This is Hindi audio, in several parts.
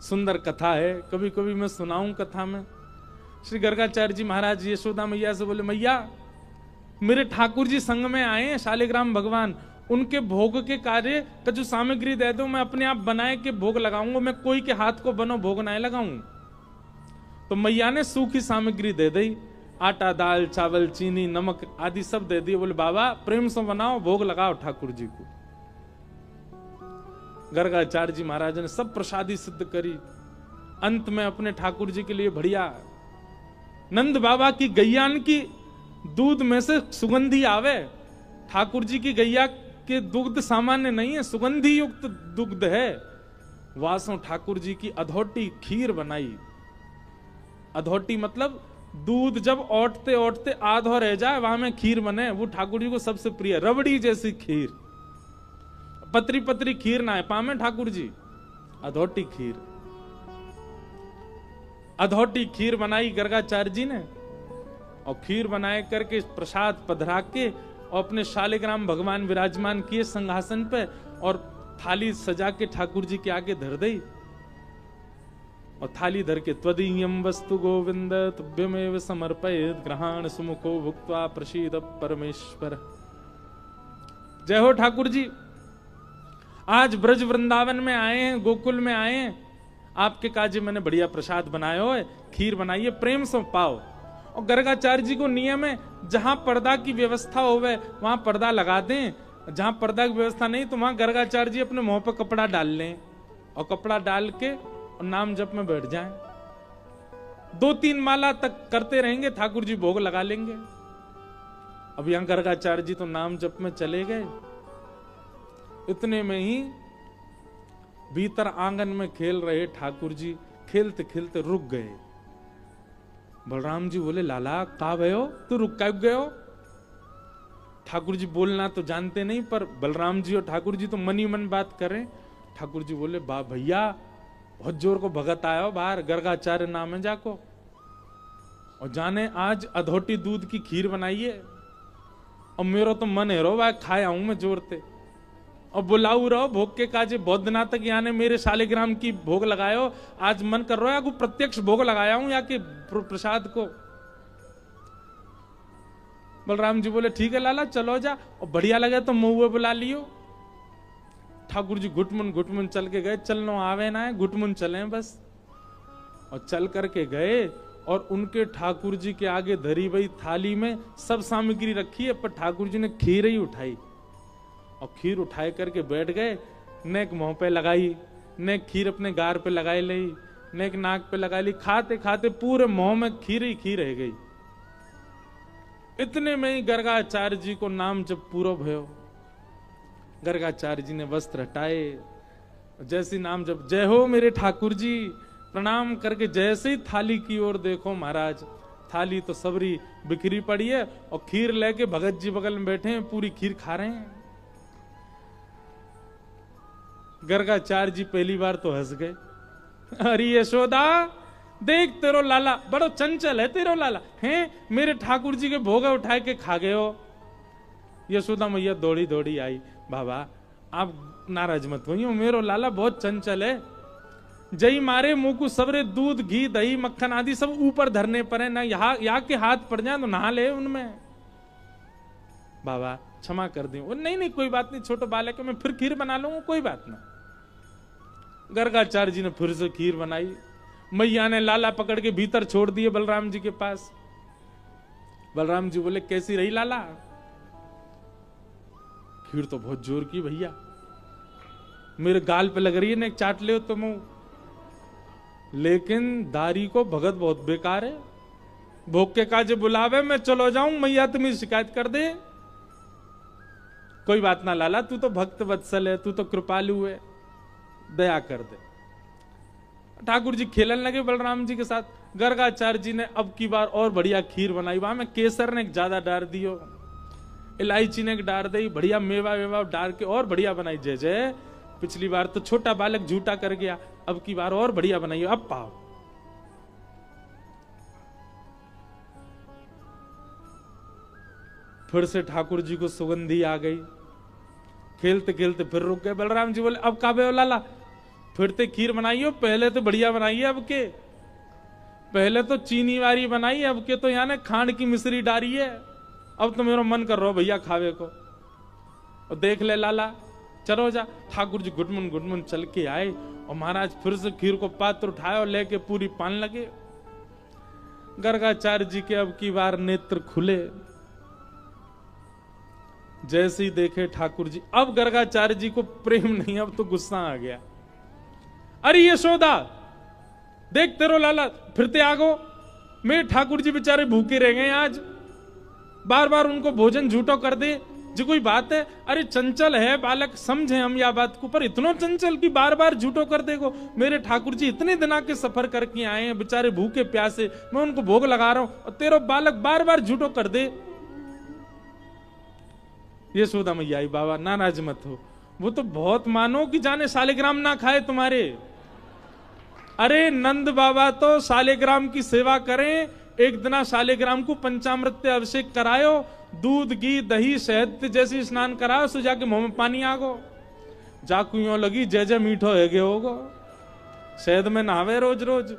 सुंदर कथा है, कभी कभी मैं सुनाऊं कथा में। श्री गर्गाचार्य जी महाराज यशोदा मैया से बोले, मैया मेरे ठाकुर जी संग में आए हैं, शालिग्राम भगवान, उनके भोग के कार्य का जो सामग्री दे दो, मैं अपने आप बनाए के भोग लगाऊंगा, मैं कोई के हाथ को बनो भोग ना लगाऊं। तो मैया ने सूखी सामग्री दे दी, आटा, दाल, चावल, चीनी, नमक आदि सब दे दिए। बोले बाबा प्रेम से बनाओ, भोग लगाओ ठाकुर जी को। गर्गाचार्य जी महाराज ने सब प्रसादी सिद्ध करी। अंत में अपने ठाकुर जी के लिए बढ़िया नंद बाबा की गैयान की दूध में से सुगंधी आवे। ठाकुर जी की गैया के दुग्ध सामान्य नहीं है, सुगंधी युक्त दुग्ध है। वासों ठाकुर जी की अधोटी खीर बनाई। अधोटी मतलब दूध जब ओटते ओटते आधो रह जाए वहां में खीर बने, वो ठाकुर जी को सबसे प्रिय। रबड़ी जैसी खीर, पतरी पतरी खीर ना है पामे ठाकुर जी, अधोटी खीर। अधोटी खीर बनाई गर्गाचार्य जी ने, और खीर बनाए करके प्रसाद पधरा के और अपने शालिग्राम भगवान विराजमान किए सिंहासन पे, और थाली सजा के ठाकुर जी के आगे धर दी। और थाली धर के त्वदीयम वस्तु गोविंद तुभ्यमेव समर्पयेत् ग्रहाण सुमुखो भुक्त्वा प्रसीद परमेश्वर। जय हो ठाकुर जी, आज ब्रज वृंदावन में आए हैं, गोकुल में आए हैं, आपके काजे मैंने बढ़िया प्रसाद बनाया हो, खीर बनाई है, प्रेम से पाओ। और गर्गाचार्य जी को नियम है, जहां पर्दा की व्यवस्था होवे वहां पर्दा लगा दें, जहां पर्दा की व्यवस्था नहीं तो वहां गर्गाचार्य जी अपने मुंह पर कपड़ा डाल लें, और कपड़ा डाल के और नाम जप में बैठ जाएं। 2-3 माला तक करते रहेंगे, ठाकुर जी भोग लगा लेंगे। अब यहां गर्गाचार्य जी तो नाम जप में चले गए। इतने में ही भीतर आंगन में खेल रहे ठाकुर जी खेलते खेलते रुक गए। बलराम जी बोले, लाला कहाँ गए हो, तू रुक क्यों गए हो? ठाकुर जी बोलना तो जानते नहीं, पर बलराम जी और ठाकुर जी तो मन ही मन बात करें। ठाकुर जी बोले, बा भैया बहुत जोर को भगत आया हो बाहर, गर्गाचार्य नाम है जाको, और जाने आज अधोटी दूध की खीर बनाइए, और मेरा तो मन है रो वह खाया हूं मैं जोरते, और बुलाऊ रहो भोग के काजे बौद्धनाथ तक यहाँ ने मेरे शालिग्राम की भोग लगायो, आज मन कर रहा है को प्रत्यक्ष भोग लगाया हूं या के प्रसाद को। बलराम जी बोले, ठीक है लाला चलो जा, और बढ़िया लगे तो महुए बुला लियो। ठाकुर जी घुटमुन चल के गए, चलनो आवे ना है, घुटमुन चले बस। और चल करके गए, और उनके ठाकुर जी के आगे धरी हुई थाली में सब सामग्री रखी है, पर ठाकुर जी ने खीर ही उठाई, और खीर उठाए करके बैठ गए। ने एक मुंह पे लगाई, ने एक खीर अपने गार पे लगाई ली, ने एक नाक पे लगा ली, खाते खाते पूरे मुंह में खीर ही खीर रह गई। इतने में ही गर्गाचार्य जी को नाम जब पूरा भयो, गर्गाचार्य जी ने वस्त्र हटाए, जैसी नाम जब जय हो मेरे ठाकुर जी, प्रणाम करके जैसे ही थाली की ओर देखो महाराज, थाली तो सबरी बिखरी पड़ी है, और खीर लेके भगत जी बगल में बैठे हैं, पूरी खीर खा रहे हैं। गर्गाचार्य जी पहली बार तो हंस गए, अरे यशोदा देख तेरो लाला बड़ो चंचल है, तेरो लाला हैं, मेरे ठाकुर जी के भोग उठाए के खा गए हो। यशोदा मैया दौड़ी दौड़ी आई, बाबा आप नाराज मत होइए, मेरो लाला बहुत चंचल है, जई मारे मुंह को सबरे दूध घी दही मक्खन आदि सब ऊपर धरने पर है ना, यहाँ के हाथ पड़ जाए तो नहा ले उनमें। बाबा क्षमा कर दी। नहीं नहीं कोई बात नहीं, छोटे बालक है, मैं फिर खीर बना लूंगा, कोई बात ना। गर्गाचार्य जी ने फिर से खीर बनाई, मैया ने लाला पकड़ के भीतर छोड़ दिए बलराम जी के पास। बलराम जी बोले, कैसी रही लाला? खीर तो बहुत जोर की भैया, मेरे गाल पे लग रही है ना, एक चाट ले तो मुंह, लेकिन दारी को भगत बहुत बेकार है, भोग के काजे बुलावे मैं चलो जाऊं, मैया तुम्हें शिकायत कर दे। कोई बात ना लाला, तू तो भक्त वत्सल है, तू तो कृपालु है, दया कर दे। ठाकुर जी खेलन लगे बलराम जी के साथ। गर्गाचार्य जी ने अब की बार और बढ़िया खीर बनाई, वहां में केसर ने ज्यादा डाल दियो, इलायची ने डाल दी, बढ़िया मेवा वेवा डाल के और बढ़िया बनाई। जय जय, पिछली बार तो छोटा बालक झूठा कर गया, अब की बार और बढ़िया बनाई, अब पाओ। फिर से ठाकुर जी को सुगंधी आ गई, खेलते खेलते फिर रुक गए। बलराम जी बोले, अब काबे हो लाला? फिर ते खीर बनाइयो, पहले तो बढ़िया बनाइए, अब के पहले तो चीनी वाली बनाई, अब के तो यानी खांड की मिश्री डाली है। अब तो मेरा मन कर रहा भैया खावे को। और देख ले लाला, चलो जा। ठाकुर जी गुटमुन चल के आए और महाराज फिर से खीर को पात्र उठाए और लेके पूरी पान लगे। गर्गाचार्य जी के अब की बार नेत्र खुले, जैसे ही देखे ठाकुर जी, अब गर्गाचार्य जी को प्रेम नहीं, अब तो गुस्सा आ गया। अरे यशोदा देख तेरो लाला फिरते आगो, मेरे ठाकुर जी बेचारे भूखे रह गए आज, बार बार उनको भोजन झूठो कर दे जी, कोई बात है? अरे चंचल है बालक, समझे हम या बात को, पर इतना चंचल कि बार बार झूठो कर देगो। मेरे ठाकुर जी इतने दिना के सफर करके आए हैं, बेचारे भूखे प्यासे, मैं उनको भोग लगा रहा हूं और तेरा बालक बार बार झूठो कर दे। यशोदा मैया आई, बाबा नाराज मत हो, वो तो बहुत मानो कि जाने सालिग्राम ना खाए तुम्हारे। अरे नंद बाबा तो सालिग्राम की सेवा करें, एक दिना सालिग्राम को पंचामृत अभिषेक करायो, दूध घी दही शहद जैसी स्नान कराओ, सो जाके मुंह में पानी आगो, जाकू यूं लगी जय जय मीठो है गे होगो, शहद में नहावे रोज रोज।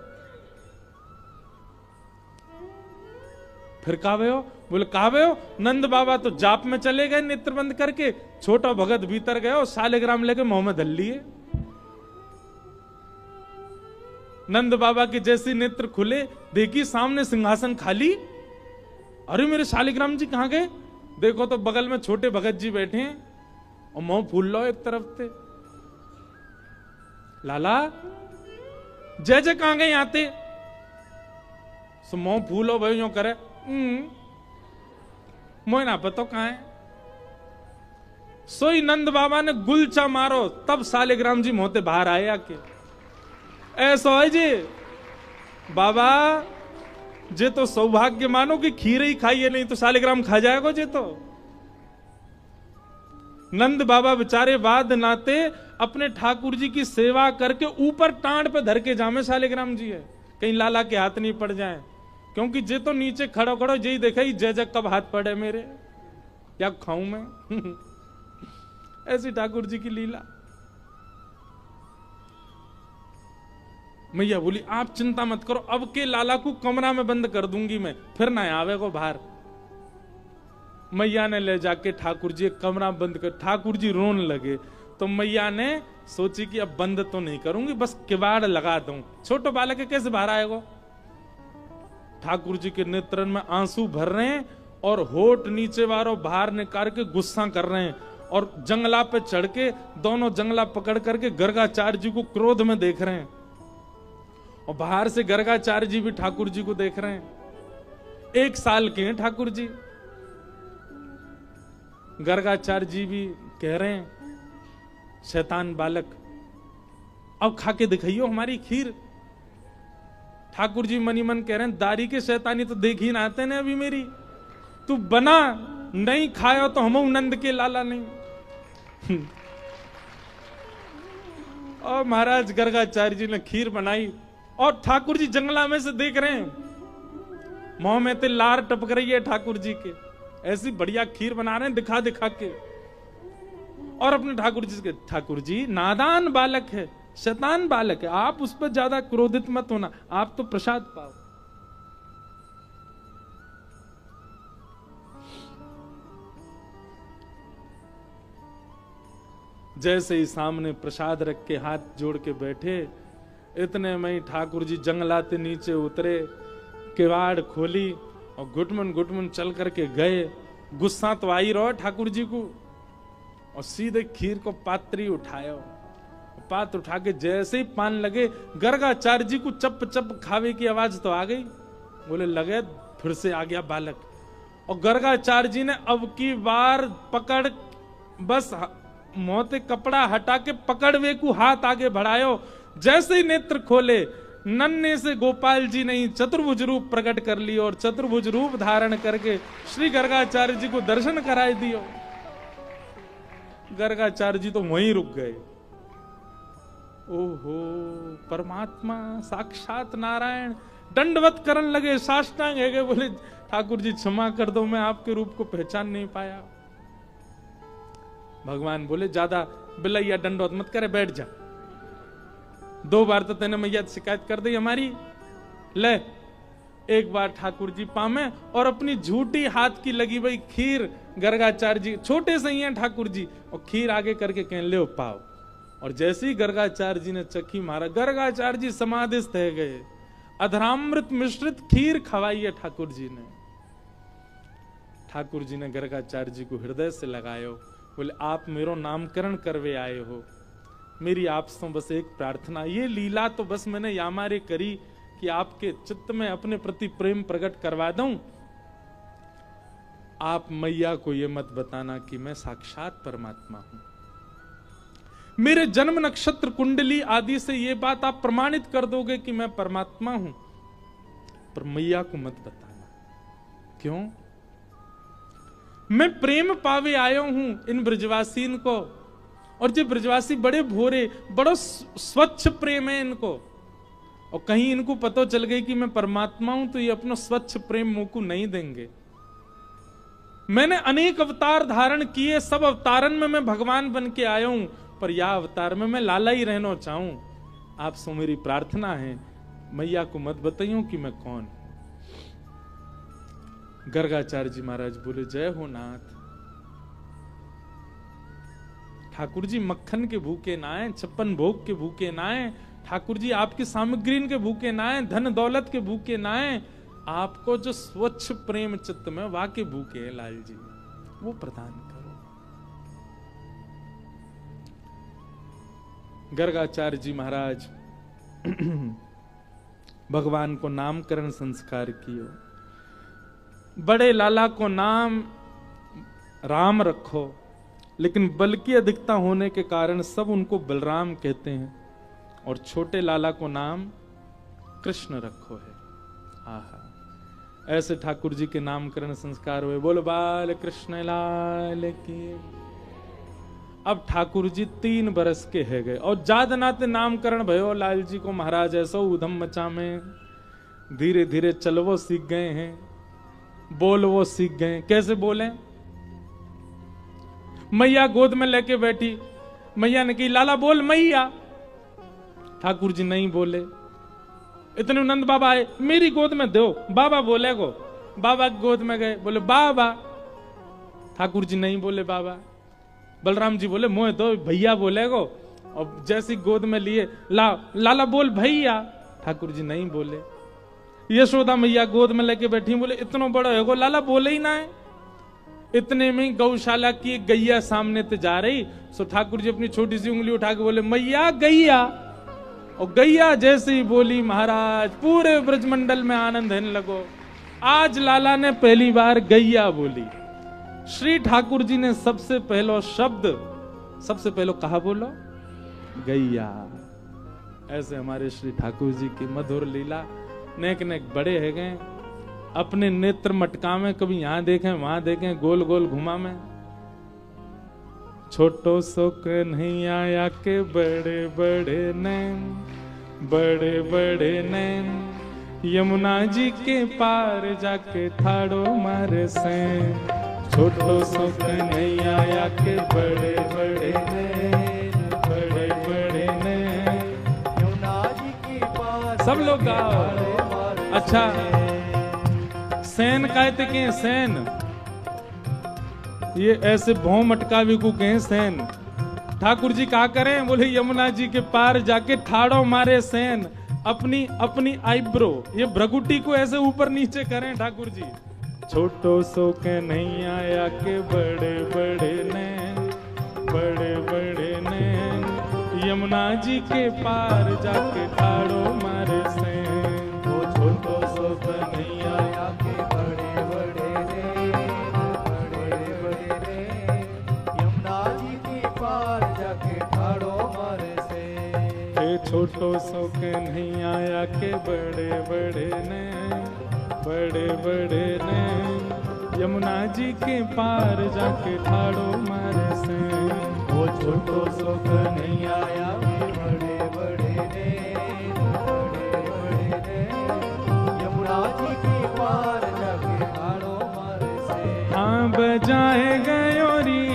फिर कावे हो? बोले कावे हो? नंद बाबा तो जाप में चले गए नेत्र बंद करके, छोटा भगत भीतर गए, सालिग्राम लेके मुंह में धल लिए। नंद बाबा के जैसे नेत्र खुले, देखी सामने सिंहासन खाली। अरे मेरे सालिग्राम जी कहां गए? देखो तो बगल में छोटे भगत जी बैठे हैं और मुंह फूल लो एक तरफ से। लाला जय जय कहां गए आते? सो मुंह फूलो भाई यूं करे, मोह ना पता कहां है। सोई नंद बाबा ने गुलचा मारो, तब सालिग्राम जी मोहते बाहर आए आके। ऐसा है जी बाबा, जे तो सौभाग्य मानो कि खीर ही खाइए, नहीं तो सालिग्राम खा जाएगा जे तो। नंद बाबा बेचारे बाद नाते अपने ठाकुर जी की सेवा करके ऊपर टांड पे धर के जामे सालिग्राम जी है, कहीं लाला के हाथ नहीं पड़ जाए, क्योंकि जे तो नीचे खड़ो खड़ो यही देखा ही जय जय कब हाथ पड़े मेरे, क्या खाऊं मैं। ऐसी ठाकुर जी की लीला। मैया बोली आप चिंता मत करो, अब के लाला को कमरा में बंद कर दूंगी मैं, फिर ना आवे को बाहर। मैया ने ले जाके ठाकुर जी कमरा बंद कर, ठाकुर जी रोने लगे, तो मैया ने सोची कि अब बंद तो नहीं करूंगी, बस किवाड़ लगा दूं, छोटो बालक के कैसे बाहर आएगा। ठाकुर जी के नेत्रन में आंसू भर रहे हैं और होठ नीचे वालों बाहर निकाल के गुस्सा कर रहे हैं, और जंगला पे चढ़ के दोनों जंगला पकड़ करके गर्गाचार्य जी को क्रोध में देख रहे हैं, और बाहर से गर्गाचार्य जी भी ठाकुर जी को देख रहे हैं। 1 साल के हैं ठाकुर जी। गर्गाचार्य जी भी कह रहे हैं शैतान बालक, अब खा के दिखाइयो हमारी खीर। ठाकुर जी मनी मन कह रहे हैं दारी के शैतानी तो देख ही ना आते ने अभी मेरी, तू बना नहीं खायो तो हम नंद के लाला नहीं। और महाराज गर्गाचार्य जी ने खीर बनाई और ठाकुर जी जंगला में से देख रहे हैं, मुंह में ते लार टपक रही है ठाकुर जी के, ऐसी बढ़िया खीर बना रहे हैं दिखा दिखा के। और अपने ठाकुर जी के, ठाकुर जी नादान बालक है, शैतान बालक है, आप उस पर ज्यादा क्रोधित मत होना, आप तो प्रसाद पाओ। जैसे ही सामने प्रसाद रख के हाथ जोड़ के बैठे, इतने में ही ठाकुर जी जंगलाते नीचे उतरे, किवाड़ खोली और घुटमुन चल करके गए। गुस्सा तो आई रहो ठाकुर जी को, और सीधे खीर को पात्री उठाया, पात्र उठा के जैसे ही पान लगे, गर्गाचार्य जी को चप चप खावे की आवाज तो आ गई। बोले लगे फिर से आ गया बालक, और गर्गाचार्य जी ने अब की बार पकड़, बस मोते कपड़ा हटा के पकड़वे को हाथ आगे बढ़ायो। जैसे ही नेत्र खोले, नन्हे से गोपाल जी ने चतुर्भुज रूप प्रकट कर ली, और चतुर्भुज रूप धारण करके श्री गर्गाचार्य जी को दर्शन कराए दियो। गर्गाचार्य जी तो वहीं रुक गए। ओहो परमात्मा साक्षात नारायण, दंडवत करन लगे, साष्टांग है गए, बोले ठाकुर जी क्षमा कर दो, मैं आपके रूप को पहचान नहीं पाया। भगवान बोले ज्यादा बिलैया दंडवत मत करे, बैठ जा। 2 बार तो तेने मैया शिकायत कर दी हमारी। ले, एक बार ठाकुर जी पामे और अपनी झूठी हाथ की लगी भाई खीर गर्गाचार्य जी, छोटे से ही हैं ठाकुर जी, और खीर आगे करके कह ले पाओ। और जैसे ही गर्गाचार्य जी ने चखी मारा, गर्गाचार्य जी समाधिस्थ है गए। अधरामृत मिश्रित खीर खवाई है ठाकुर जी ने। ठाकुर जी ने गर्गाचार्य जी को हृदय से लगायो, बोले आप मेरो नामकरण करवे आए हो, मेरी आपसे बस एक प्रार्थना, ये लीला तो बस मैंने यामारे करी कि आपके चित्त में अपने प्रति प्रेम प्रकट करवा दूं। आप मैया को ये मत बताना कि मैं साक्षात परमात्मा हूं। मेरे जन्म नक्षत्र कुंडली आदि से ये बात आप प्रमाणित कर दोगे कि मैं परमात्मा हूं, पर मैया को मत बताना। क्यों? मैं प्रेम पावे आयो हूं इन ब्रजवासीन को, और जो ब्रजवासी बड़े भोरे, बड़ा स्वच्छ प्रेम है इनको, और कहीं इनको पता चल गई कि मैं परमात्मा हूं तो ये अपना स्वच्छ प्रेम मुंह को नहीं देंगे। मैंने अनेक अवतार धारण किए, सब अवतारन में मैं भगवान बन के आया हूं, पर यह अवतार में मैं लाला ही रहना चाहूं। आप सो मेरी प्रार्थना है, मैया को मत बताइयो कि मैं कौन। गर्गाचार्य जी महाराज बोले जय हो नाथ। ठाकुर जी मक्खन के भूखे ना आए, 56 भोग के भूखे ना आए, ठाकुर जी आपकी सामग्री के भूखे ना आए, धन दौलत के भूखे ना आए, आपको जो स्वच्छ प्रेम चित्त में वाके भूखे हैं लाल जी, वो प्रदान करो। गर्गाचार्य जी महाराज भगवान को नामकरण संस्कार कियो। बड़े लाला को नाम राम रखो, लेकिन बल की अधिकता होने के कारण सब उनको बलराम कहते हैं, और छोटे लाला को नाम कृष्ण रखो है। आहा, ऐसे ठाकुर जी के नामकरण संस्कार हुए। बोलो बाल कृष्ण लाल की। अब ठाकुर जी 3 बरस के है गए, और जाद नाते नामकरण भयो लाल जी को महाराज ऐसा उधम मचा में धीरे धीरे चलवो सीख गए हैं, बोलवो सीख गए। कैसे बोले? मैया गोद में लेके बैठी, मैया ने कही लाला बोल मैया, ठाकुर जी नहीं बोले। इतने नंद बाबा आए, मेरी गोद में दो, बाबा बोले गो, बाबा की गोद में गए, बोले बाबा, ठाकुर जी नहीं बोले बाबा। बलराम जी बोले मोह दो, भैया बोले गो, और जैसी गोद में लिए लाला बोल भैया, ठाकुर जी नहीं बोले। यशोदा मैया गोद में लेके बैठी, बोले इतना बड़ा है गो, लाला बोले ही ना है। इतने में गौशाला की एक गैया सामने ते जा रही, सो ठाकुर जी अपनी छोटी सी उंगली उठा के बोले मैया गैया, और गैया जैसे ही बोली महाराज पूरे ब्रजमंडल में आनंद होने लगो। आज लाला ने पहली बार गैया बोली। श्री ठाकुर जी ने सबसे पहला शब्द, सबसे पहले कहा बोलो गैया। ऐसे हमारे श्री ठाकुर जी की मधुर लीला, नेक नेक बड़े है गए, अपने नेत्र मटका में कभी यहां देखें वहां देखें, गोल गोल घुमा में। छोटो सो कन्हैया या के बड़े बड़े नैन, बड़े बड़े नैन, यमुना जी के पार जाके ठाड़ो मारे सैन। छोटो सो कन्हैया या के बड़े बड़े नैन, बड़े बड़े नैन, यमुना जी के पार। सब लोग गाओ। अच्छा, सैन कहते के सैन, ये ऐसे भौं मटकावे को कहें सैन। ठाकुर जी क्या करें? बोले यमुना जी के पार जाके ठाड़ो मारे सैन। अपनी अपनी आईब्रो, ये भ्रगुटी को ऐसे ऊपर नीचे करें ठाकुर जी। छोटो सो के नहीं आया के बड़े बड़े नैन, बड़े बड़े नैन, यमुना जी के पार जाके ठाड़ो मारे सैन। वो छोटो सो के नहीं आया के बड़े बड़े नैन, बड़े बड़े नैन, यमुना जी के पार जाके ठाड़ो मारे सैन। छोटो सो के नहीं आया के बड़े बड़े नैन, बड़े बड़े नैन, यमुना जी के पार जाके ठाड़ो मारे सैन। वो छोटो सो नहीं आया बड़े बड़े नैन, बड़े बड़े नैन, यमुना जी के पार जाके ठाड़ो मारे सैन। हाँ बजाए गयोरी,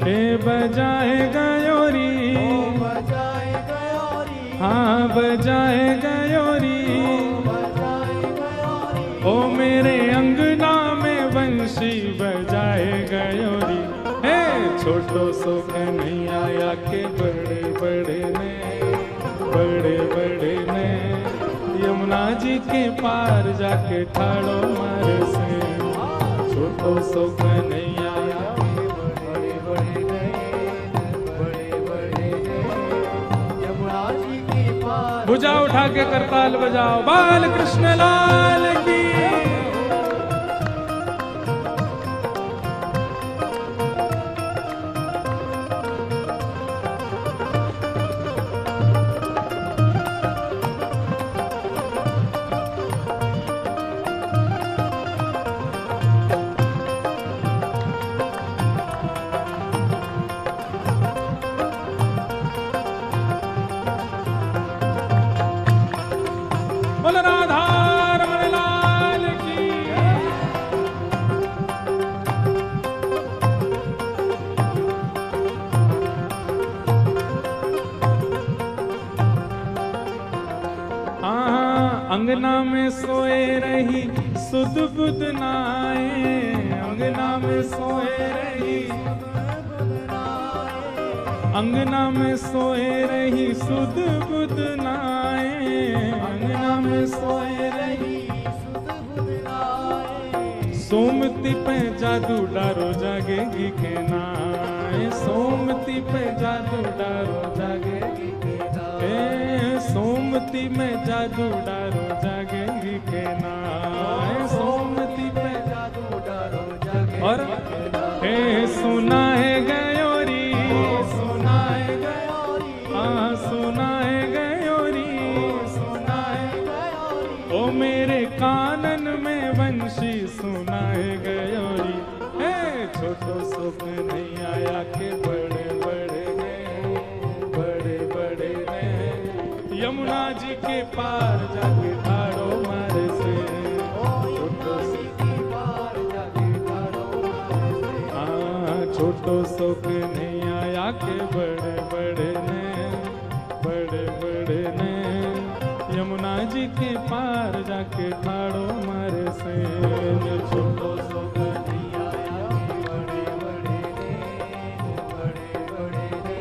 हे बजाए गयोरी, बजाए गयोरी, ओ मेरे अंगना में बंशी बजाए गयोरी। हे छोटो सो कन्हैया आके बड़े बड़े ने, बड़े बड़े ने यमुना जी के पार जाके ठाड़ो मारे से। छोटो सो कन्हैया आके बड़े बड़े ने, बड़े बड़े ने यमुना जी के पार। भुजा उठा के करताल बजाओ, बाल कृष्ण लाल की। अंगना में सोए रही सुध बुध नाए, अंगना में सोए रही, अंगना में सोए रही सुध बुध नाए, अंगना में सोए रही सुध बुध नाए। सोमती पे जादू डारो जागेगी के नाए, सोमती पे जादू डारो जागेगी के नाए। सोमती में जादू डारो जागेगी के नाए, सोमती पे जादू डारो जागेगी। और हे सुना है गयोरी, सुना है गयोरी, हाँ सुना है गयोरी, सुना है गयोरी। ओ मेरे कानन में बंशी सुना है गयोरी। हे छोटो सो कन्हैया के बड़े बड़े ने, बड़े बड़े ने यमुना जी के पार जाके ठाड़ो मारे से। छोटो सी के पार जाके ठाड़ो मारे से। हाँ छोटो सो कन्हैया के बड़े बड़े ने, बड़े बड़े ने यमुना जी के पार जाके ठाड़ो मारे से। छोटो सो कन्हैया के बड़े बड़े ने, बड़े बड़े ने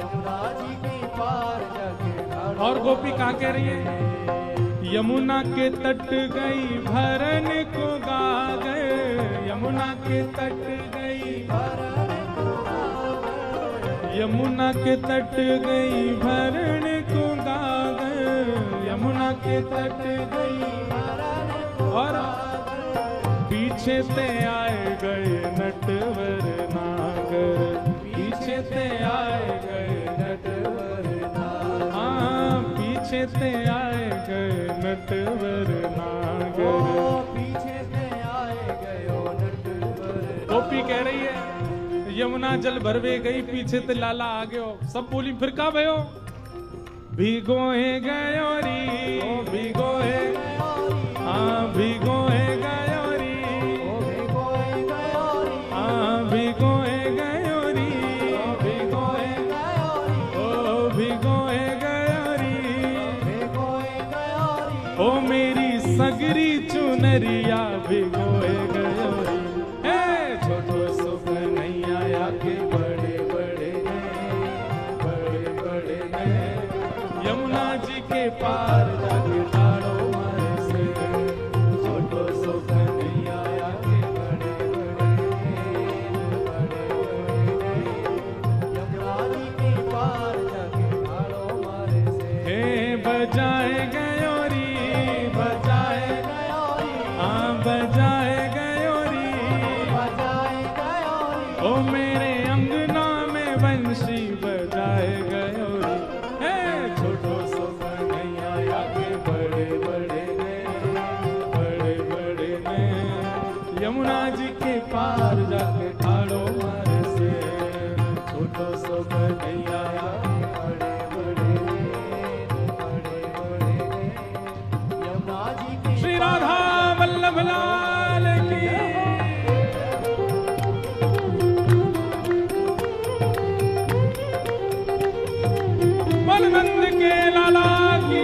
यमुना जी के पार जाके। और गोपी कहाँ कह रही है? यमुना के तट गई भरन को गा गए, यमुना के तट गई भरन को गा गए, यमुना के तट गई भरन को गा गए, यमुना के तट गई भरन को। और पीछे से आए गए नटवर नागर, पीछे से आए गए नटवर नागर, हाँ पीछे से आए गए नटवर नागर, पीछे से आए गए नटवर। गोपी कह रही है यमुना जल भरवे गई, पीछे से लाला आ गयो। सब बोली फिर का भयो? भिगोए गयोरी, भिगोए, हाँ भिगोए गयोरी, हाँ भिगोए गयोरी, भिगोए गयोरी, ओ भिगोए गयोरी, ओ मेरी सगरी चुनरिया भिगोए गयोरी। हे छोटो सो कन्हैया के बड़े बड़े ने, बड़े बड़े ने यमुना जी के पार जाके ठाड़ो मारे से। छोटो सो कन्हैया के बड़े बड़े ने, बड़े बड़े ने यमुना जी के पार जाके ठाड़ो मारे से। हे बजाए गयोरी, बजाए गयोरी, हाँ बजाए गयोरी, बजाए गयोरी, ओ मेरे अंगना में बंशी बजाए गयोरी। हे छोटो सो कन्हैया के बड़े बड़े ने, बड़े बड़े ने यमुना जी के पार जाके ठाड़ो मारे से। छोटो सो कन्हैया के बड़े बड़े ने, बड़े बड़े बोल नंद के लाला की।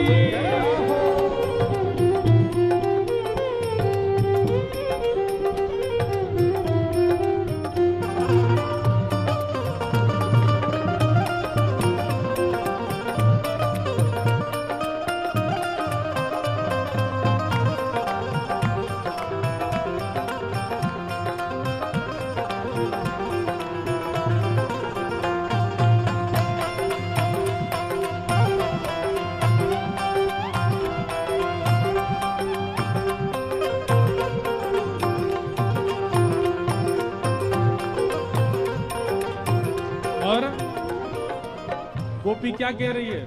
गोपी क्या कह रही है?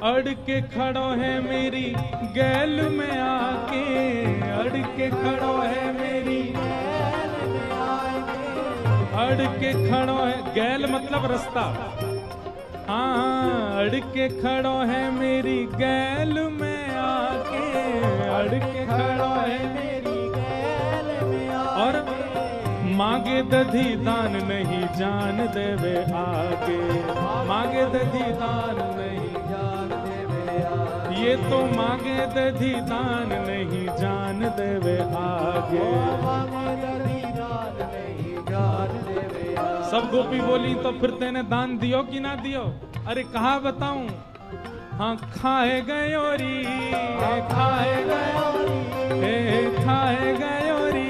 अड़ के खड़ो है मेरी गैल में आके, अड़ के खड़ो है मेरी गैल में आके, अड़ के खड़ो है, गैल मतलब रास्ता, हाँ अड़ के खड़ो है मेरी गैल में आके, अड़ के खड़ो है मेरी गैल में आके, और मांगे दधी दान नहीं जान देवे आगे, मांगे दधी दान नहीं जान देवे आगे, ये तो मांगे दधी दान नहीं जान देवे आगे, मांगे दधी दान नहीं जान देवे आगे। सब गोपी बोली तो फिर तेने दान दियो कि ना दियो? अरे कहा बताऊं? हाँ खाए गयोरी, खाए गयोरी, खाए गयोरी,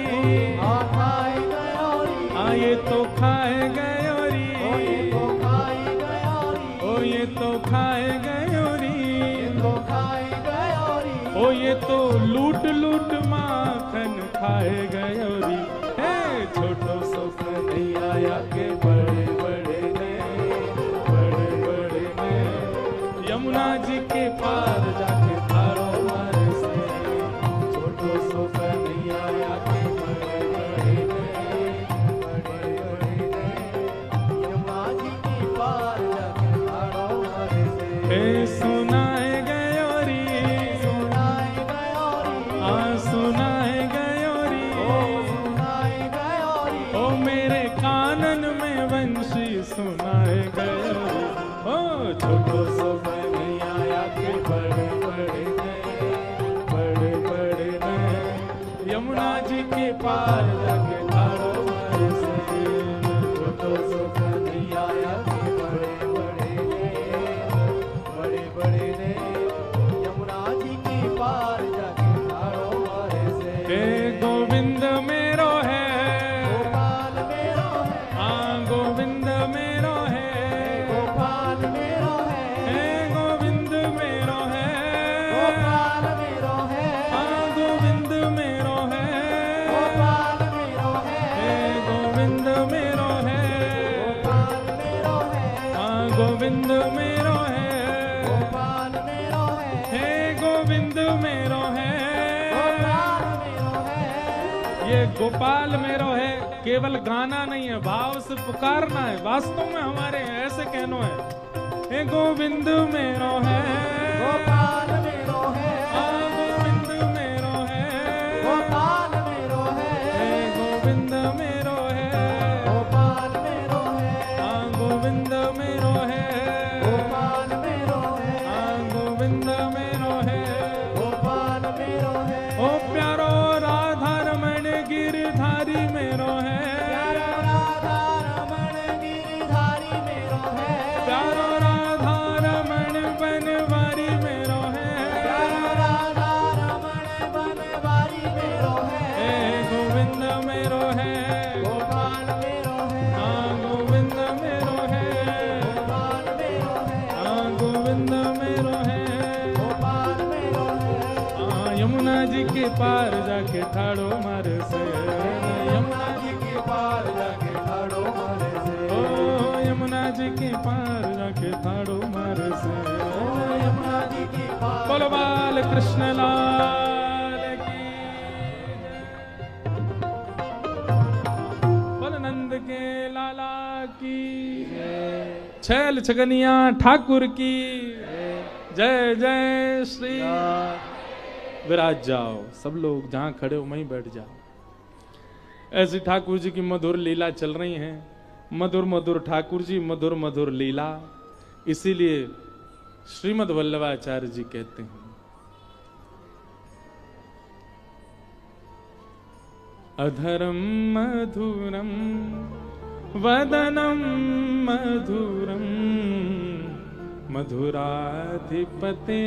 ये तो खाए गयोरी, ओ ये तो खाए गयोरी, ओ ये तो खाए गयोरी, तो खाए गयोरी, ओ ये तो लूट लूट माखन खाए गयोरी। हे छोटो सो नहीं आया के बड़े बड़े ने, बड़े बड़े ने यमुना जी के पार जाके थारो मारे से, छोटो सो नहीं आया के बड़े बड़े ने, सुनाए गयोरी, सुनाए गयोरी, हाँ सुनाए गयोरी, ओ सुनाए गयोरी, ओ मेरे कानन में वंशी सुनाए गयोरी। ओ छोटो सो नहीं आया के बड़े बड़े ने, बड़े बड़े ने यमुना जी के पार जाके थारो मारे से, छोटो सो नहीं आया के बड़े बड़े ने, यमुना जी की पार जाके थारो मारे से। गोविंद मेरो है, गोपाल मेरो है, हाँ गोविंद मेरो है, गोपाल मेरो है, गोविंद मेरो है, गोपाल मेरो है, हाँ गोविंद मेरो है, गोपाल मेरो है, गोविंद मेरो है, गोपाल मेरो है, हाँ गोविंद मेरो है, गोविंद मेरो है, ये गोपाल मेरो है केवल गाना नहीं है, भाव से पुकारना है, वास्तव में हमारे ऐसे कहना है। हे गोविंद मेरो है, गोपाल मेरो है, गोविंद मेरो है, गोपाल मेरो है, गोविंद मेरो है, गोपाल मेरो है, गोविंद मेरो है, गोपाल मेरो है, गोविंद मेरो है, गोपाल मेरो है, ओ प्यारो राधा रमण गिरधारी मेरो है, प्यारो राधा रमण गिरधारी मेरो है, प्यारो राधा रमण बनवारी मेरो है, प्यारो राधा रमण बनवारी मेरो है, गोविंद मेरो है, गोपाल मेरो है, हाँ गोविंद मेरो है, गोपाल मेरो है, हाँ गोविंद मेरो है, गोपाल मेरो है, यमुना जी के पार जाके ठाड़ो मारे से, यमुना जी के पार जाके ठाड़ो मारे से, ओ यमुना जी के पार जाके ठाड़ो मारे से, यमुना जी के पार। बोलो बाल कृष्ण लाल की बोल नंद के लाला की, छैल छगनिया ठाकुर की जय जय श्री। विराज जाओ सब लोग, जहां खड़े हो वहीं बैठ जाओ। ऐसी ठाकुर जी की मधुर लीला चल रही है, मधुर मधुर ठाकुर जी, मधुर मधुर लीला। इसीलिए श्रीमद् वल्लभाचार्य जी कहते हैं, अधरम मधुरम वदनम मधुरम मधुराधिपते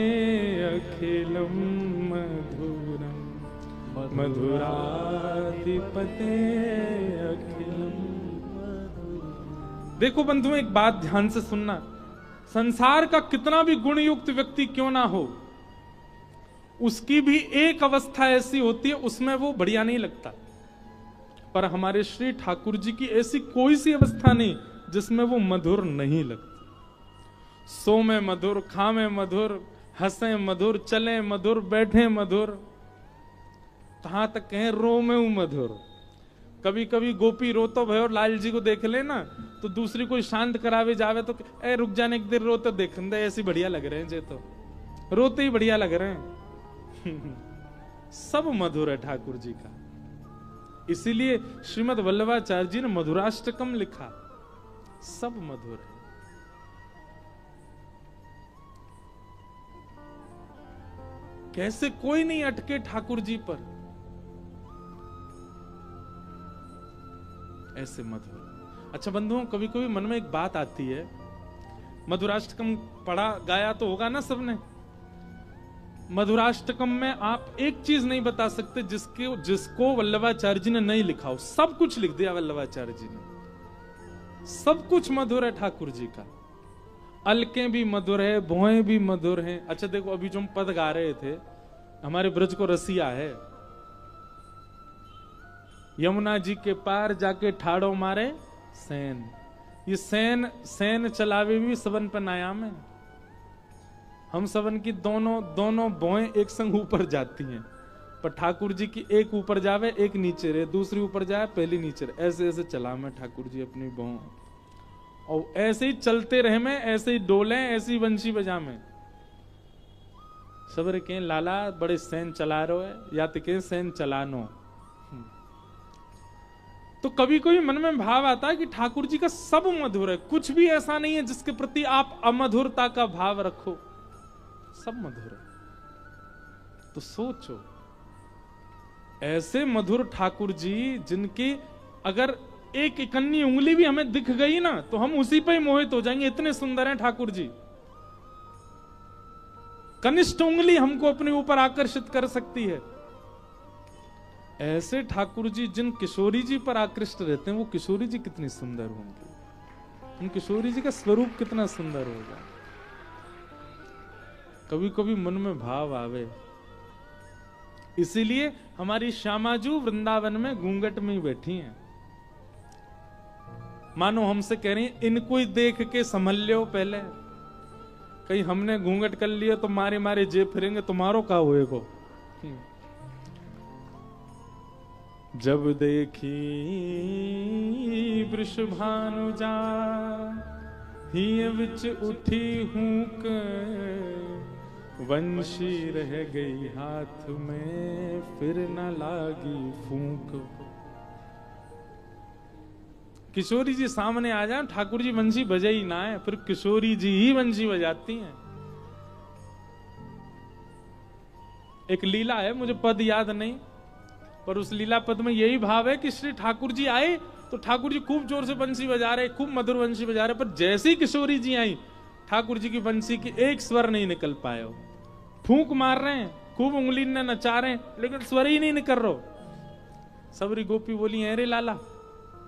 अखिलम मधुरम मधुराधिपते अखिलम। देखो बंधुओं, एक बात ध्यान से सुनना, संसार का कितना भी गुणयुक्त व्यक्ति क्यों ना हो, उसकी भी एक अवस्था ऐसी होती है उसमें वो बढ़िया नहीं लगता। पर हमारे श्री ठाकुर जी की ऐसी कोई सी अवस्था नहीं जिसमें वो मधुर नहीं लगता। सो में मधुर, खा में मधुर, हंसे मधुर, चले मधुर, बैठे मधुर, कहां तक कहें रो में हूं मधुर। कभी कभी गोपी रोतो भयो और लाल जी को देख ले ना, तो दूसरी कोई शांत करावे जावे तो ए रुक जाने एक देर रोते देख दे, ऐसी बढ़िया लग रहे हैं जे, तो रोते ही बढ़िया लग रहे हैं। सब मधुर है ठाकुर जी का। इसीलिए श्रीमद् वल्लभाचार्य जी ने मधुराष्टकम लिखा, सब मधुर है। कैसे कोई नहीं अटके ठाकुर जी पर, ऐसे मधुर। अच्छा बंधुओं, कभी कभी मन में एक बात आती है, मधुराष्टकम पढ़ा गाया तो होगा ना सबने। मधुराष्टकम में आप एक चीज नहीं बता सकते जिसको वल्लभाचार्य जी ने नहीं लिखा हो। सब कुछ लिख दिया वल्लभाचार्य जी ने, सब कुछ मधुर है ठाकुर जी का। अलकें भी मधुर है, भोएं भी मधुर हैं। अच्छा देखो, अभी जो हम पद गा रहे थे, हमारे ब्रज को रसिया है, यमुना जी के पार जाके ठाड़ो मारे सैन। ये सैन चलावे भी सबन पर नायाम है। हम सबन की दोनों भोएं एक संग ऊपर जाती हैं, पर ठाकुर जी की एक ऊपर जावे एक नीचे रहे, दूसरी ऊपर जाए पहली नीचे रहे, ऐसे ऐसे चला मैं ठाकुर जी अपनी भों। और ऐसे ही चलते रहे में, ऐसे ही डोले, ऐसी बंशी बजा में। सबर के लाला बड़े सैन चला रहे है, या तो के सैन चलानो। तो कभी कभी मन में भाव आता है कि ठाकुर जी का सब मधुर है, कुछ भी ऐसा नहीं है जिसके प्रति आप अमधुरता का भाव रखो, सब मधुर है। तो सोचो, ऐसे मधुर ठाकुर जी जिनकी अगर एक इकन्नी उंगली भी हमें दिख गई ना तो हम उसी पे ही मोहित हो जाएंगे, इतने सुंदर हैं ठाकुर जी। कनिष्ठ उंगली हमको अपने ऊपर आकर्षित कर सकती है। ऐसे ठाकुर जी जिन किशोरी जी पर आकृष्ट रहते हैं, वो किशोरी जी कितनी सुंदर होंगी, उन किशोरी जी का स्वरूप कितना सुंदर होगा। कभी कभी मन में भाव आवे। इसीलिए हमारी श्यामाजू वृंदावन में घूंघट में ही बैठी हैं। मानो हमसे कह रही हैं, इनको ही देख के संभल लो पहले, कहीं हमने घूंघट कर लिया तो मारे मारे जे फिरेंगे, तुम्हारो का होएगो। जब देखी वृषभानुजा हिय विच उठी हूक, वंशी रह गई हाथ में फिर न लागी फूंक। किशोरी जी सामने आ जाए, ठाकुर जी वंशी बजे ही ना है, फिर किशोरी जी ही वंशी बजाती हैं। एक लीला है, मुझे पद याद नहीं, पर उस लीला पद में यही भाव है कि श्री ठाकुर जी आए तो ठाकुर जी खूब जोर से बंसी बजा रहे, खूब मधुर बंसी बजा रहे, पर जैसे ही किशोरी जी आई, ठाकुर जी की बंसी की एक स्वर नहीं निकल पाए। फूंक मार रहे हैं, खूब उंगली ने नचा रहे हैं, लेकिन स्वर ही नहीं निकल रहा। सबरी गोपी बोली, अरे लाला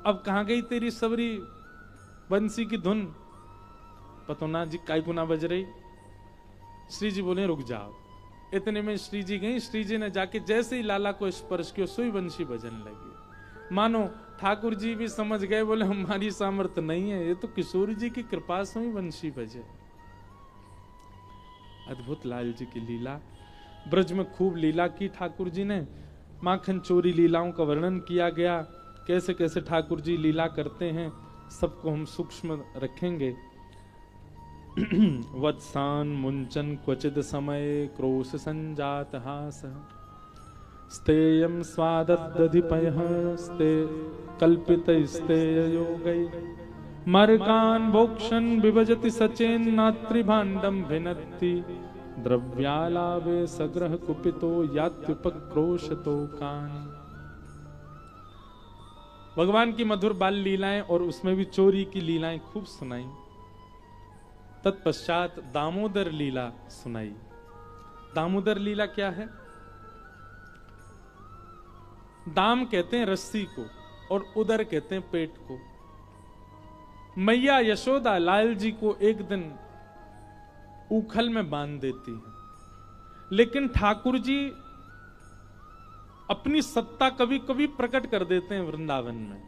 अब कहां गई तेरी सबरी बंसी की धुन, पतो ना जी काय को ना बज रही। श्री जी बोले रुक जाओ। इतने में श्री जी गई, श्री जी ने जाके जैसे ही लाला को स्पर्श किया, सोई बंशी बजन लगी। मानो ठाकुर जी भी समझ गए, बोले हमारी सामर्थ्य नहीं है, ये तो किशोरी जी की कृपा से ही बंशी बजे। अद्भुत लाल जी की लीला। ब्रज में खूब लीला की ठाकुर जी ने, माखन चोरी लीलाओं का वर्णन किया गया, कैसे कैसे ठाकुर जी लीला करते हैं, सबको हम सूक्ष्म रखेंगे। वत्सान मुंचन क्वचिद समय क्रोश संजात हास, स्तेयं स्वाददधिपयः स्ते कल्पित स्तेय योगै, मर्कान भोक्षण विभजति सचेन नात्रिभाण्डम भिनत्ति द्रव्यालाभे सग्रह कुपितो यात्युपक्रोशतो कान। भगवान की मधुर बाल लीलाएं और उसमें भी चोरी की लीलाएं खूब सुनाई। तत्पश्चात दामोदर लीला सुनाई। दामोदर लीला क्या है? दाम कहते हैं रस्सी को और उदर कहते हैं पेट को। मैया यशोदा लाल जी को एक दिन उखल में बांध देती है, लेकिन ठाकुर जी अपनी सत्ता कभी कभी प्रकट कर देते हैं वृंदावन में।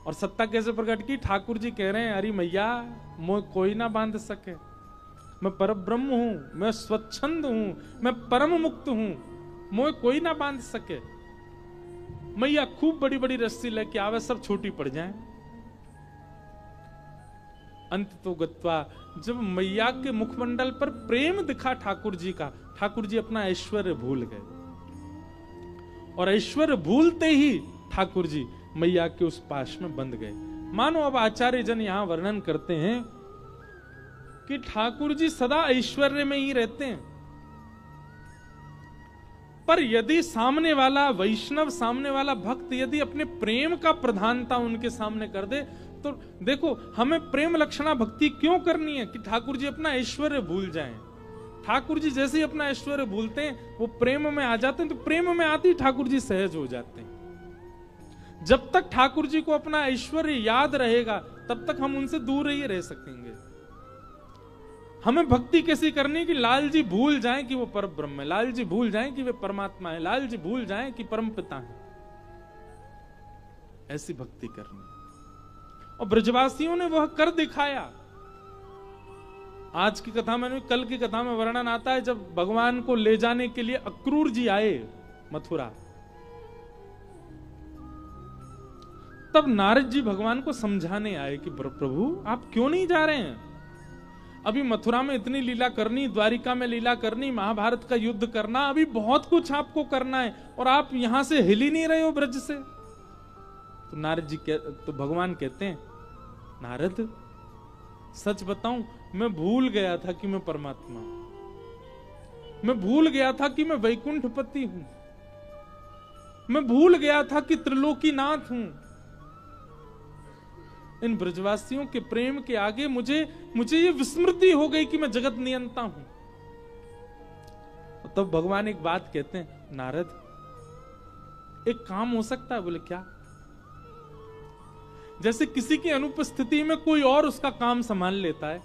और सत्ता कैसे प्रकट की? ठाकुर जी कह रहे हैं, अरे मैया मोह कोई ना बांध सके, मैं परब्रह्म हूं, मैं स्वच्छंद हूं, मैं परम मुक्त हूं, मोह कोई ना बांध सके। मैया खूब बड़ी बड़ी रस्सी लेके आवे, सब छोटी पड़ जाए। अंत तो गत्वा जब मैया के मुखमंडल पर प्रेम दिखा ठाकुर जी का, ठाकुर जी अपना ऐश्वर्य भूल गए। और ऐश्वर्य भूलते ही ठाकुर जी मैया के उस पाश में बंध गए। मानो अब आचार्य जन यहां वर्णन करते हैं कि ठाकुर जी सदा ऐश्वर्य में ही रहते हैं, पर यदि सामने वाला वैष्णव, सामने वाला भक्त यदि अपने प्रेम का प्रधानता उनके सामने कर दे, तो देखो हमें प्रेम लक्षणा भक्ति क्यों करनी है कि ठाकुर जी अपना ऐश्वर्य भूल जाएं। ठाकुर जी जैसे ही अपना ऐश्वर्य भूलते हैं वो प्रेम में आ जाते हैं, तो प्रेम में आते ही ठाकुर जी सहज हो जाते हैं। जब तक ठाकुर जी को अपना ऐश्वर्य याद रहेगा तब तक हम उनसे दूर ही रह सकेंगे। हमें भक्ति कैसी करनी कि लाल जी भूल जाएं कि वो परब्रह्म है, लाल जी भूल जाएं कि वे परमात्मा है, लाल जी भूल जाएं कि परम पिता है। ऐसी भक्ति करनी। और ब्रजवासियों ने वह कर दिखाया। आज की कथा में, कल की कथा में वर्णन आता है, जब भगवान को ले जाने के लिए अक्रूर जी आए मथुरा, तब नारद जी भगवान को समझाने आए कि प्रभु आप क्यों नहीं जा रहे हैं? अभी मथुरा में इतनी लीला करनी, द्वारिका में लीला करनी, महाभारत का युद्ध करना, अभी बहुत कुछ आपको करना है और आप यहां से हिल ही नहीं रहे हो ब्रज से। तो नारद जी तो भगवान कहते हैं, नारद सच बताऊं, मैं भूल गया था कि मैं परमात्मा हूं, मैं भूल गया था कि मैं वैकुंठपति हूं, मैं भूल गया था कि त्रिलोकीनाथ हूं। इन ब्रजवासियों के प्रेम के आगे मुझे ये विस्मृति हो गई कि मैं जगत नियंता हूं। तब तो भगवान एक बात कहते हैं, नारद एक काम हो सकता है। बोले क्या? जैसे किसी की अनुपस्थिति में कोई और उसका काम संभाल लेता है,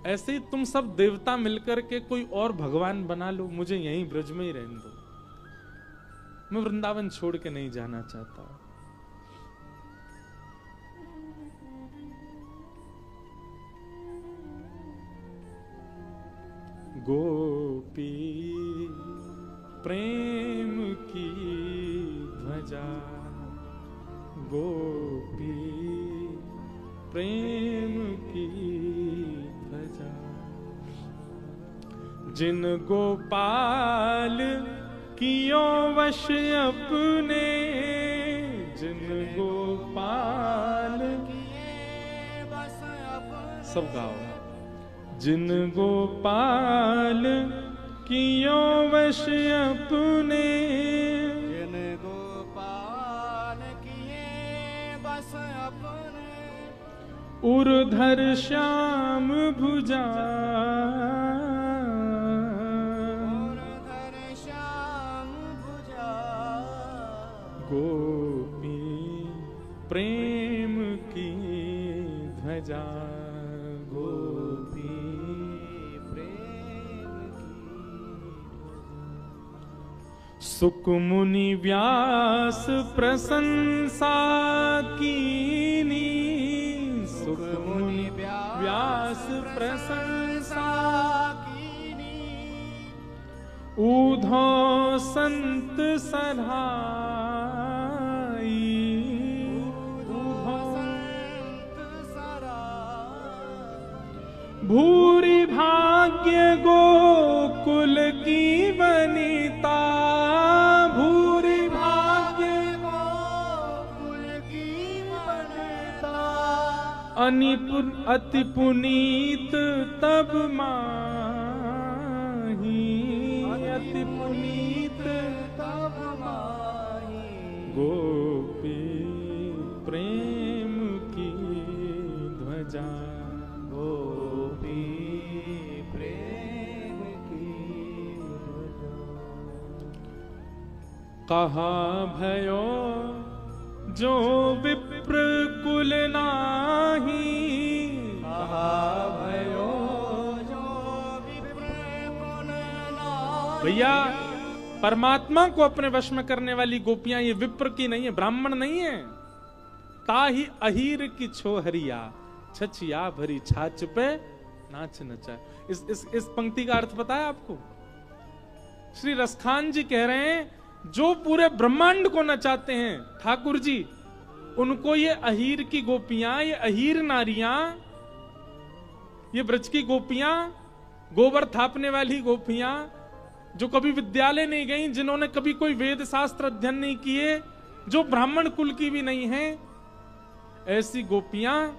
ऐसे ही तुम सब देवता मिलकर के कोई और भगवान बना लो, मुझे यहीं ब्रज में ही रहने दो, मैं वृंदावन छोड़ के नहीं जाना चाहता। गोपी प्रेम की ध्वजा, गोपी प्रेम की ध्वजा, जिन गोपाल कियो वश अपने, जिन गोपाल किए वश अपने, सब गाओ। जिन गोपाल कियो वश अपने, जिन गोपाल किए वश अपने, उर्धर श्याम भुजा, उर्धर श्याम भुजा, गोपी प्रेम की ध्वजा, गोपी प्रेम की। सुक मुनि व्यास प्रशंसा कीनी, सुक मुनि व्यास प्रशंसा कीनी, ऊधो संत सधाई, ऊधो संत सधाई, भूरि भाग्य गोकुल की वनिता, भूरि भाग्य गोकुल की वनिता, अति पुनीत तब माही, अति पुनीत तब माही, गोपी प्रेम की ध्वजा, गोपी प्रेम की ध्वजा। कहा भयो जो विप्र कुल नाही, कहा भयो जो विप्र कुल नाही। भैया परमात्मा को अपने वश में करने वाली गोपियां ये विप्र की नहीं है, ब्राह्मण नहीं है। ताही अहीर की छोहरिया, छछिया भरी छाछ पे नाच नचा। इस पंक्ति का अर्थ पता है आपको? श्री रसखान जी कह रहे हैं जो पूरे ब्रह्मांड को नचाते हैं ठाकुर जी, उनको ये अहीर की गोपियां, ये अहीर नारियां, ये ब्रज की गोपियां, गोबर थापने वाली गोपियां, जो कभी विद्यालय नहीं गई, जिन्होंने कभी कोई वेद शास्त्र अध्ययन नहीं किए, जो ब्राह्मण कुल की भी नहीं है, ऐसी गोपियां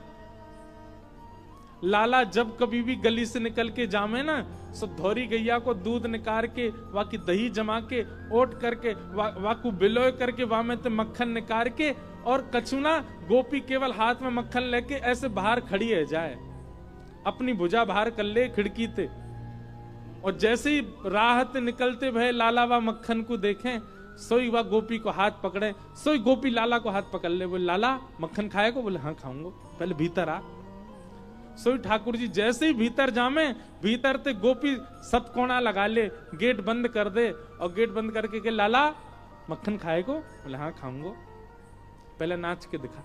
लाला जब कभी भी गली से निकल के जामे ना, सब धौरी गैया को दूध निकाल के, वा की दही जमा के, ओट करके, वा को बिलोय करके, वा में तो मक्खन निकाल के, और कछुना गोपी केवल हाथ में मक्खन लेके ऐसे बाहर खड़ी है जाए, अपनी भुजा बाहर कर ले खिड़की ते, और जैसे ही राहत निकलते भय लाला वा मक्खन को देखें, सोई वा गोपी को हाथ पकड़े, सोई गोपी लाला को हाथ पकड़ ले, बोले लाला मक्खन खाएगा? बोले हाँ खाऊंगा, पहले भीतर आ। सोई ठाकुर जी जैसे ही भीतर जामे, भीतर ते गोपी सतकोना लगा ले, गेट बंद कर दे, और गेट बंद करके के लाला मक्खन खाएगो? बोले हाँ खाऊंगा, पहले नाच के दिखा।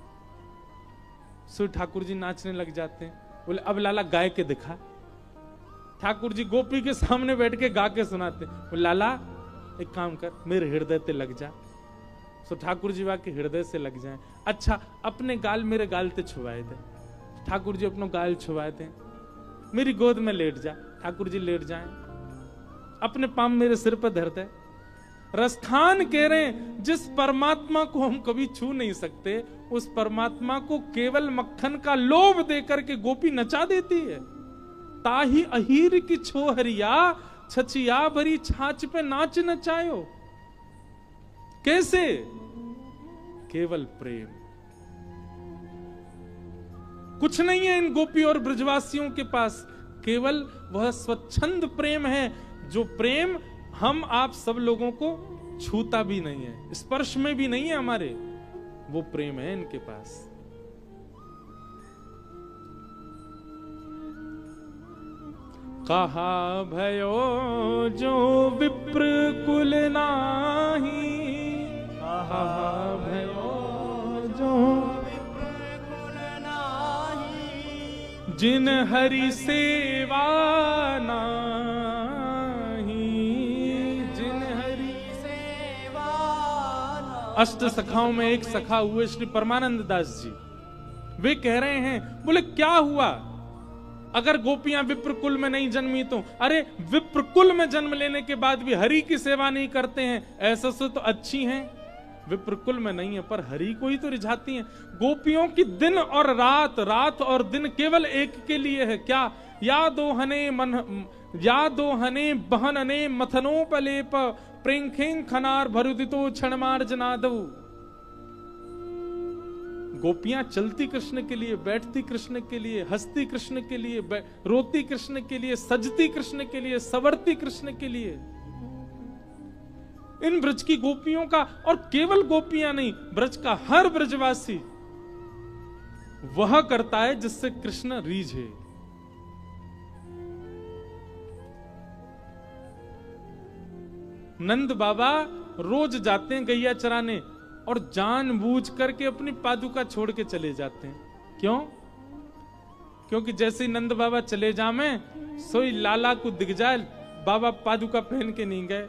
सोई ठाकुर जी नाचने लग जाते हैं, बोले अब लाला गाय के दिखा। ठाकुर जी गोपी के सामने बैठ के गा के सुनाते, बोले लाला एक काम कर, मेरे हृदय ते लग जा। सो ठाकुर जी वा के हृदय से लग जाए। अच्छा अपने गाल मेरे गाल ते छुआए दे, ठाकुर जी अपना गाल छुआए थे, मेरी गोद में लेट जा, ठाकुर जी लेट जाएं, अपने पाम मेरे सिर पर धर दे। रसखान कह रहे हैं जिस परमात्मा को हम कभी छू नहीं सकते, उस परमात्मा को केवल मक्खन का लोभ देकर के गोपी नचा देती है। ताही अहीर की छोहरिया, छछिया भरी छाछ पे नाच नचायो। कैसे? केवल प्रेम। कुछ नहीं है इन गोपी और ब्रजवासियों के पास, केवल वह स्वच्छंद प्रेम है, जो प्रेम हम आप सब लोगों को छूता भी नहीं है, स्पर्श में भी नहीं है हमारे, वो प्रेम है इनके पास। कहा भयो जो विप्र कुल नाही, कहा भयो जो जिन हरि सेवा नाही, जिन हरि सेवा। अष्ट सखाओं में एक सखा हुए श्री परमानंद दास जी, वे कह रहे हैं, बोले क्या हुआ अगर गोपियां विप्र कुल में नहीं जन्मी तो? अरे विप्र कुल में जन्म लेने के बाद भी हरि की सेवा नहीं करते हैं, ऐसा से तो अच्छी हैं, विप्र कुल में नहीं है पर हरि को ही तो रिझाती हैं। गोपियों की दिन और रात, रात और दिन केवल एक के लिए है, क्या? या दो हने बहनने मथनोपलेप प्रेंखें खनार भरुदितो क्षणमार्जनादौ। गोपियां चलती कृष्ण के लिए, बैठती कृष्ण के लिए, हंसती कृष्ण के लिए, रोती कृष्ण के लिए, सजती कृष्ण के लिए, संवरती कृष्ण के लिए। इन ब्रज की गोपियों का, और केवल गोपियां नहीं, ब्रज का हर ब्रजवासी वह करता है जिससे कृष्ण रीझे। नंद बाबा रोज जाते हैं गैया चराने, और जानबूझ करके अपनी पादुका छोड़ के चले जाते हैं। क्यों? क्योंकि जैसे ही नंद बाबा चले जामे, सोई लाला को दिख जाए, बाबा पादुका पहन के नहीं गए,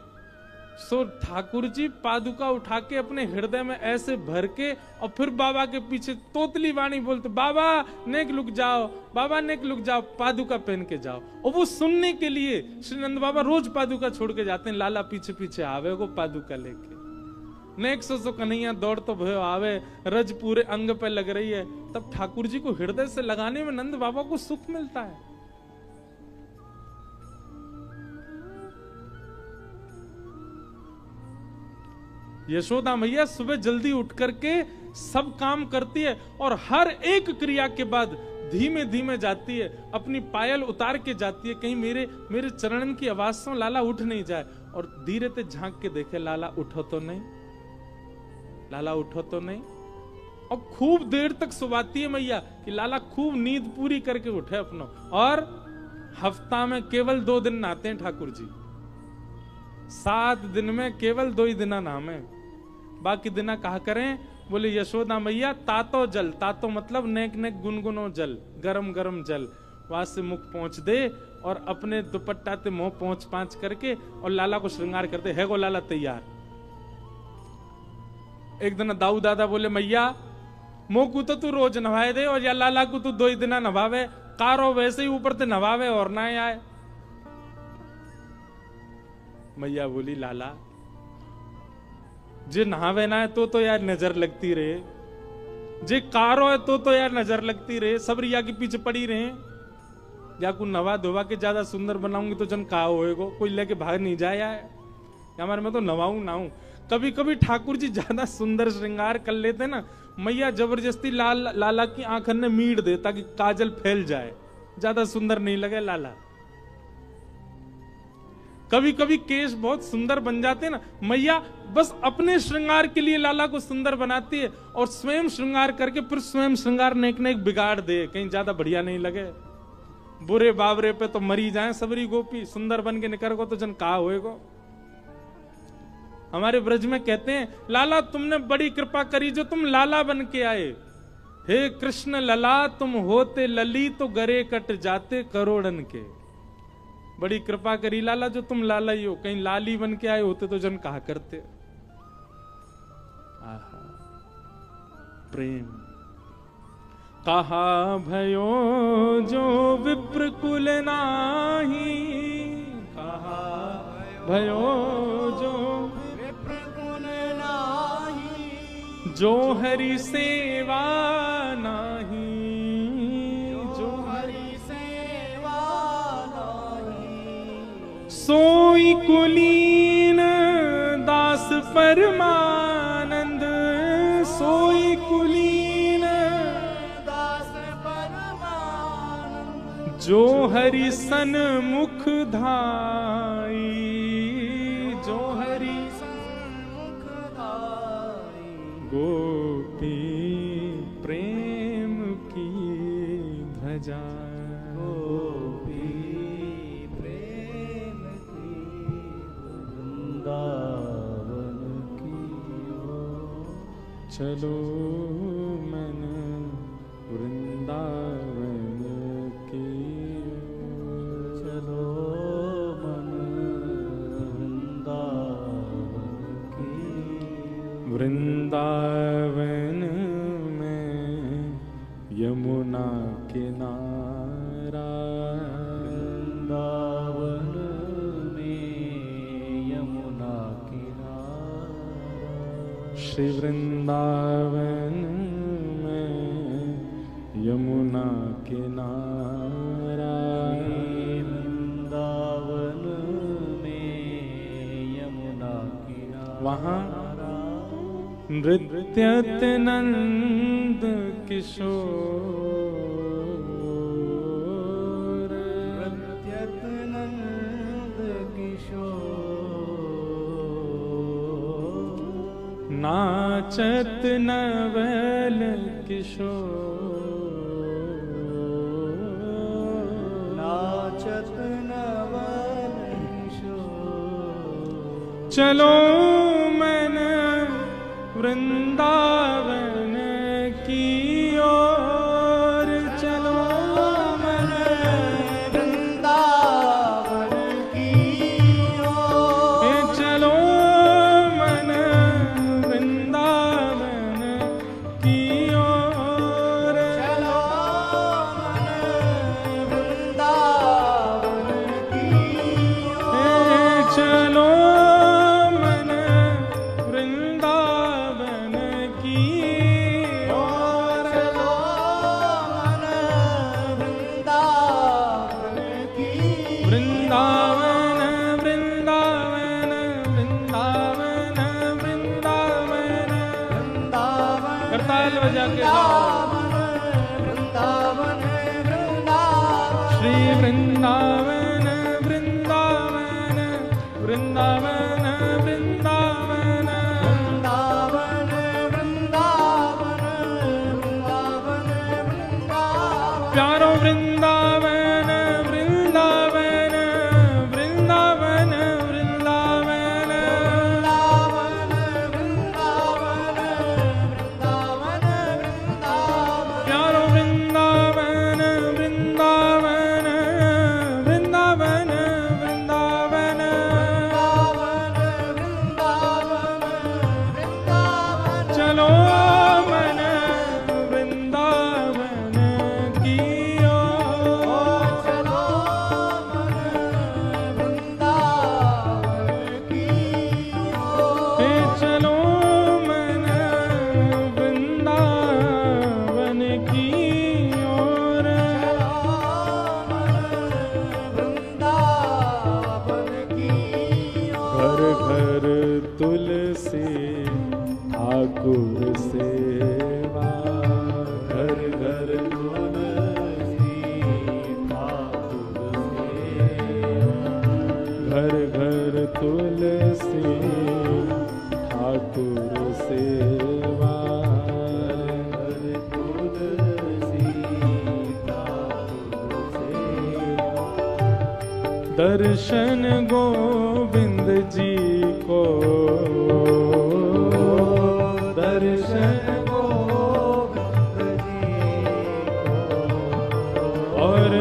सो ठाकुर जी पादुका उठा के अपने हृदय में ऐसे भर के, और फिर बाबा के पीछे तोतली वाणी बोलते, बाबा नेक लुक जाओ, बाबा नेक लुक जाओ, पादुका पहन के जाओ। और वो सुनने के लिए श्री नंद बाबा रोज पादुका छोड़ के जाते हैं, लाला पीछे पीछे आवे को पादुका लेके। नेक सो कन्हैया दौड़ तो भयो आवे, रज पूरे अंग पे लग रही है। तब ठाकुर जी को हृदय से लगाने में नंद बाबा को सुख मिलता है। यशोदा मैया सुबह जल्दी उठ करके सब काम करती है और हर एक क्रिया के बाद धीमे धीमे जाती है, अपनी पायल उतार के जाती है, कहीं मेरे चरणन की आवाज से लाला उठ नहीं जाए। और धीरे से झांक के देखे, लाला उठो तो नहीं, लाला उठो तो नहीं। और खूब देर तक सुबाती है मैया कि लाला खूब नींद पूरी करके उठे अपनो। और हफ्ता में केवल 2 दिन नहाते हैं ठाकुर जी, 7 दिन में केवल 2 ही दिना नहामे, बाकी दिना कहा करें। बोले यशोदा मैया तातो जल, तातो मतलब नेक नेक गुनगुनो जल, गरम गरम जल वहां से मुख पहुंच दे और अपने दुपट्टा ते मुंह पहुंच पांच करके और लाला को श्रृंगार करते है गो लाला तैयार। एक दिन दाऊ दादा बोले मैया मोह को तो तू रोज नवाए दे और या लाला को तू 2 ही दिना नवावे, कारो वैसे ही ऊपर ते नवावे और ना आए। मैया बोली लाला जे नहावे ना है तो यार नजर लगती रहे, जे कारो है तो यार नजर लगती रहे, सब रिया के पीछे पड़ी रहे। या को नवा धोवा के ज्यादा सुंदर बनाऊंगी तो जन कहा होएगो, कोई लेके भाग नहीं जाए यार हमारे में तो नवाऊं ना हूं। कभी कभी ठाकुर जी ज्यादा सुंदर श्रृंगार कर लेते ना, मैया जबरदस्ती लाला की आंखन में मीट दे ताकि काजल फैल जाए, ज्यादा सुंदर नहीं लगे लाला। कभी कभी केश बहुत सुंदर बन जाते ना, मैया बस अपने श्रृंगार के लिए लाला को सुंदर बनाती है और स्वयं श्रृंगार करके फिर स्वयं श्रृंगार नेक नेक बिगाड़ दे, कहीं ज्यादा बढ़िया नहीं लगे। बुरे बाबरे पे तो मरी जाए सबरी गोपी, सुंदर बन के निकर को तो जन कहा होएगो। हमारे ब्रज में कहते हैं लाला तुमने बड़ी कृपा करी जो तुम लाला बन के आए। हे कृष्ण लला तुम होते लली तो गरे कट जाते करोड़न के। बड़ी कृपा करी लाला जो तुम लाला ही हो, कहीं लाली बन के आए होते तो जन कहा करते। आहा प्रेम कहा भयो जो विप्र कुल नाही, कहा भयो जो विप्र कुल नाही, जो हरि सेवा नाही, जो हरि सेवा नाही, सोई कुलीन दास परमानंद, सोई कुलीन दास परमानंद, जो हरि सन्मुख धाई, जो हरि सन्मुख धाई, गोपी प्रेम की ध्वजा, गोपी प्रेम की वृंदावन की ओर चलो मन वृंदावन की ओर, चलो मन वृंदावन की, वृंदावन में यमुना किनारा, वृंदावन में यमुना किनारा, श्री वृंदावन में यमुना किनारा, वृंदावन में यमुना किनारा, वहां नृत्यत नंद किशोर, नृत्यत नंद किशोर, नाचत नवल किशोर, नाचत नवल किशोर, चलो मन वृंदावन की ओर, चलो मन वृंदावन की ओर, चलो मन वृंदावन की ओर, चलो मन वृंदावन की ओर, चलो मन वृंदावन वृंदावन वृंदावन वृंदावन वृंदावन प्यारो वृंदावन वृंदावन वृंदावन वृंदावन प्यारो वृंदावन वृंदावन वृंदावन वृंदावन चलो मन वृंदावन की चलो मन वृंदावन की ओर घर घर तुलसी ठाकुर सेवा घर घर तुलसी ठाकुर सेवा घर घर तुलसी ठाकुर सेवा घर तुलसी ठाकुर सेवा दर्शन गोविंद जी को दर्शन गोविंद जी को और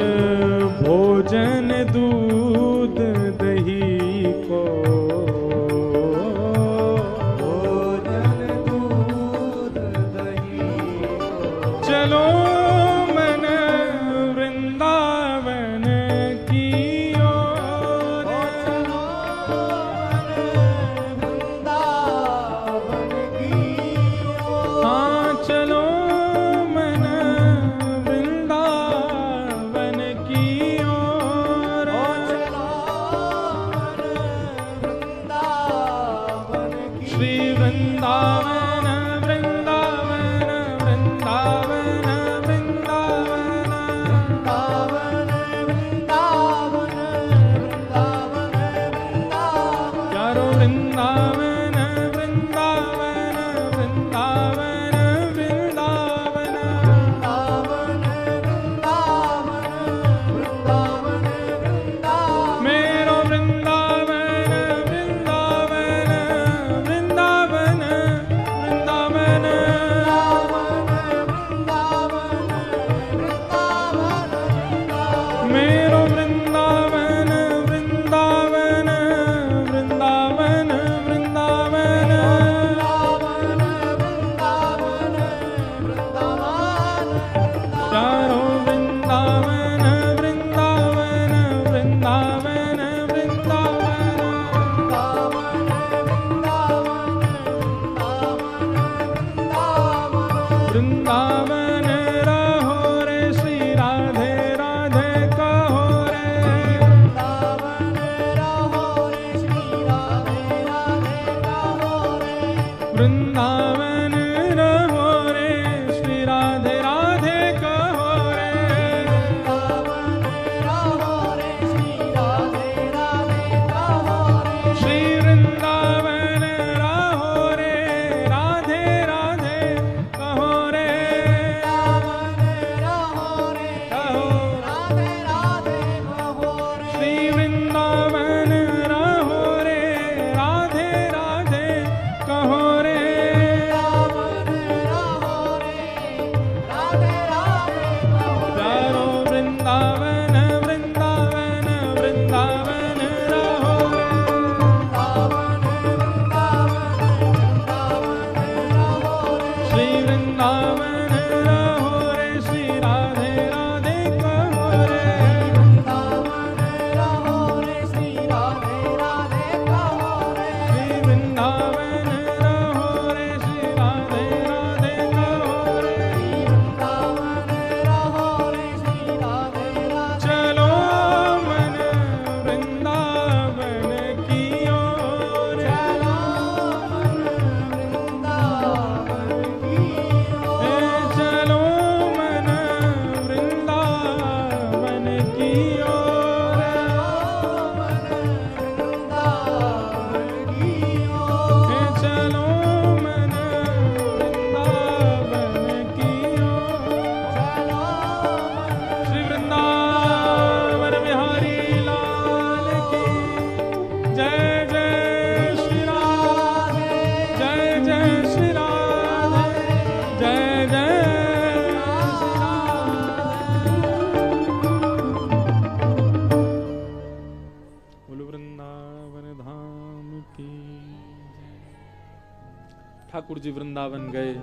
भोजन दूध दही को चलो मन वृंदावन की ओर हाँ चलो मन वृंदावन की ओर श्री वृंदावन वृंदावन वृंदावन प्यारो वृंदावन वृंदावन वृंदावन वृंदावन मेरो वृंदावन वृंदावन वृंदावन ठाकुर जी वृंदावन गए।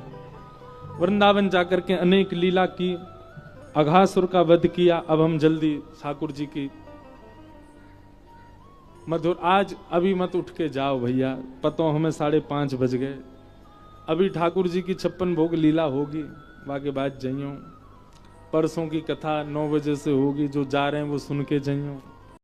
वृंदावन जाकर के अनेक लीला की, अघासुर का वध किया। अब हम जल्दी ठाकुर जी की मधुर, आज अभी मत उठ के जाओ भैया, पतो हमें 5:30 बज गए। अभी ठाकुर जी की 56 भोग लीला होगी, बाकी बात जाइयो। परसों की कथा 9 बजे से होगी, जो जा रहे हैं वो सुन के जाइयो।